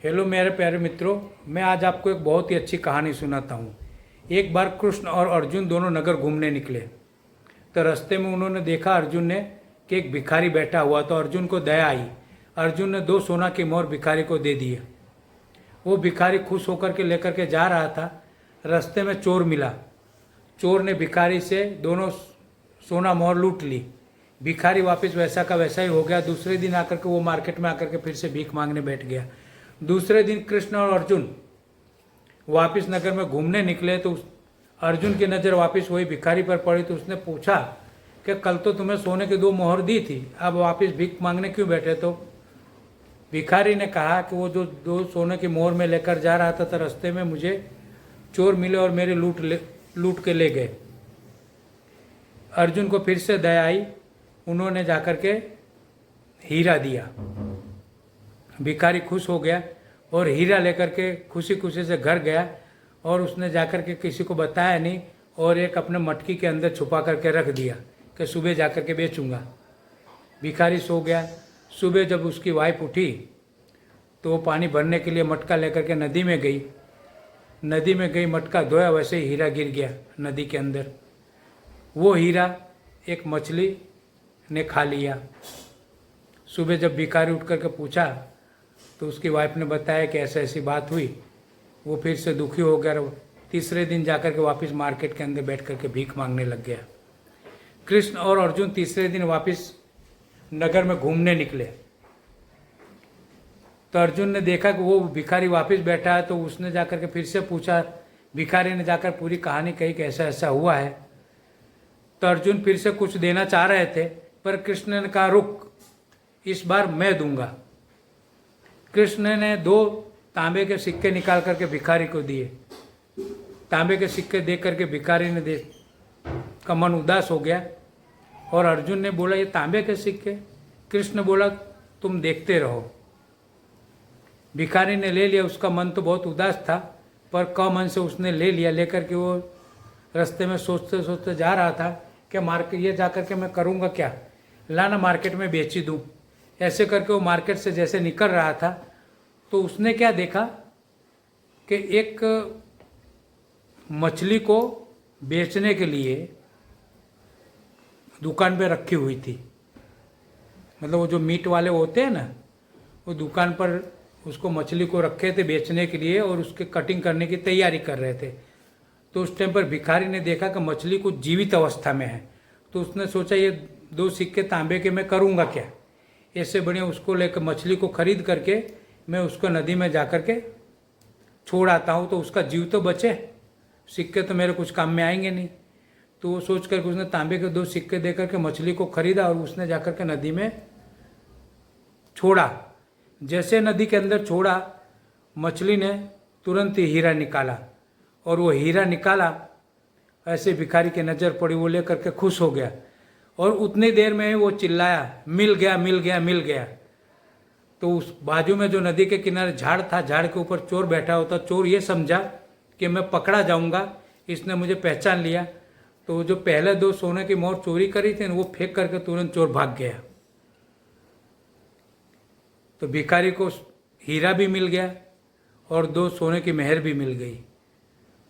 Hello मेरे प्यारे मित्रों, मैं आज आपको एक बहुत ही अच्छी कहानी सुनाता हूँ। एक बार कृष्ण और अर्जुन दोनों नगर घूमने निकले तो रास्ते में उन्होंने देखा अर्जुन ने कि एक भिखारी बैठा हुआ। तो अर्जुन को दया आई। अर्जुन ने 2 सोना की मोहर भिखारी को दे दिए। वो भिखारी खुश होकर के लेकर के जा रहा था। रास्ते में चोर मिला। चोर ने भिखारी से दोनों सोना मोहर लूट ली। भिखारी वापस वैसा का वैसा ही हो गया। दूसरे दिन आकर के वो मार्केट में आकर के फिर से भीख मांगने बैठ गया। दूसरे दिन कृष्ण और अर्जुन वापस नगर में घूमने निकले तो अर्जुन की नज़र वापस वही भिखारी पर पड़ी। तो उसने पूछा कि कल तो तुम्हें सोने की 2 मोहर दी थी, अब वापस भीख मांगने क्यों बैठे? तो भिखारी ने कहा कि वो जो 2 सोने की मोहर में लेकर जा रहा था तो रास्ते में मुझे चोर मिले और मेरे लूट के ले गए। अर्जुन को फिर से दया आई। उन्होंने जाकर के हीरा दिया। भिखारी खुश हो गया और हीरा लेकर के खुशी खुशी से घर गया और उसने जाकर के किसी को बताया नहीं और एक अपने मटकी के अंदर छुपा करके रख दिया कि सुबह जाकर के बेचूंगा। भिखारी सो गया। सुबह जब उसकी वाइफ उठी तो वो पानी भरने के लिए मटका लेकर के नदी में गई। नदी में गई, मटका धोया, वैसे ही हीरा गिर गया नदी के अंदर। वो हीरा एक मछली ने खा लिया। सुबह जब भिखारी उठ करके पूछा तो उसकी वाइफ ने बताया कि ऐसी ऐसी बात हुई। वो फिर से दुखी हो गया। तीसरे दिन जाकर के वापस मार्केट के अंदर बैठ करके भीख मांगने लग गया। कृष्ण और अर्जुन तीसरे दिन वापस नगर में घूमने निकले तो अर्जुन ने देखा कि वो भिखारी वापस बैठा है। तो उसने जाकर के फिर से पूछा। भिखारी ने जाकर पूरी कहानी कही कि ऐसा ऐसा हुआ है। तो अर्जुन फिर से कुछ देना चाह रहे थे पर कृष्ण ने कहा रुक, इस बार मैं दूंगा। कृष्ण ने 2 तांबे के सिक्के निकाल करके भिखारी को दिए। तांबे के सिक्के देख करके भिखारी ने का मन उदास हो गया और अर्जुन ने बोला ये तांबे के सिक्के? कृष्ण बोला तुम देखते रहो। भिखारी ने ले लिया। उसका मन तो बहुत उदास था पर कम मन से उसने ले लिया। लेकर के वो रास्ते में सोचते सोचते जा रहा था कि मार्केट ये जा कर के मैं करूँगा क्या, लाना मार्केट में बेच ही दूँ। ऐसे करके वो मार्केट से जैसे निकल रहा था तो उसने क्या देखा कि एक मछली को बेचने के लिए दुकान पे रखी हुई थी। मतलब वो जो मीट वाले होते हैं ना, वो दुकान पर उसको मछली को रखे थे बेचने के लिए और उसके कटिंग करने की तैयारी कर रहे थे। तो उस टाइम पर भिखारी ने देखा कि मछली कुछ जीवित अवस्था में है। तो उसने सोचा ये 2 सिक्के तांबे के मैं करूँगा क्या, ऐसे बढ़िया उसको लेकर मछली को खरीद करके मैं उसको नदी में जा कर के छोड़ आता हूँ तो उसका जीव तो बचे, सिक्के तो मेरे कुछ काम में आएंगे नहीं। तो वो सोच करके उसने तांबे के 2 सिक्के दे करके मछली को खरीदा और उसने जा कर के नदी में छोड़ा। जैसे नदी के अंदर छोड़ा, मछली ने तुरंत ही हीरा निकाला और वो हीरा निकाला, ऐसे भिखारी की नज़र पड़ी, वो ले करके खुश हो गया और उतनी देर में ही वो चिल्लाया मिल गया मिल गया मिल गया। तो उस बाजू में जो नदी के किनारे झाड़ था, झाड़ के ऊपर चोर बैठा होता। चोर ये समझा कि मैं पकड़ा जाऊंगा, इसने मुझे पहचान लिया। तो जो पहले 2 सोने की मोहर चोरी करी थी वो फेंक करके तुरंत चोर भाग गया। तो भिखारी को हीरा भी मिल गया और 2 सोने की मेहर भी मिल गई।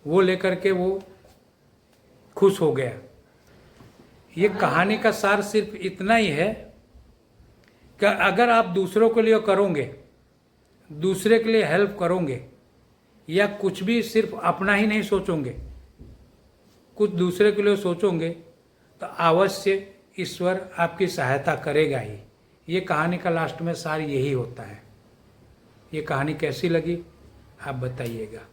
वो लेकर के वो खुश हो गया। ये कहानी का सार सिर्फ इतना ही है कि अगर आप दूसरों के लिए करोगे, दूसरे के लिए हेल्प करोगे या कुछ भी सिर्फ अपना ही नहीं सोचोगे, कुछ दूसरे के लिए सोचोगे तो अवश्य ईश्वर आपकी सहायता करेगा ही। ये कहानी का लास्ट में सार यही होता है। ये कहानी कैसी लगी आप बताइएगा।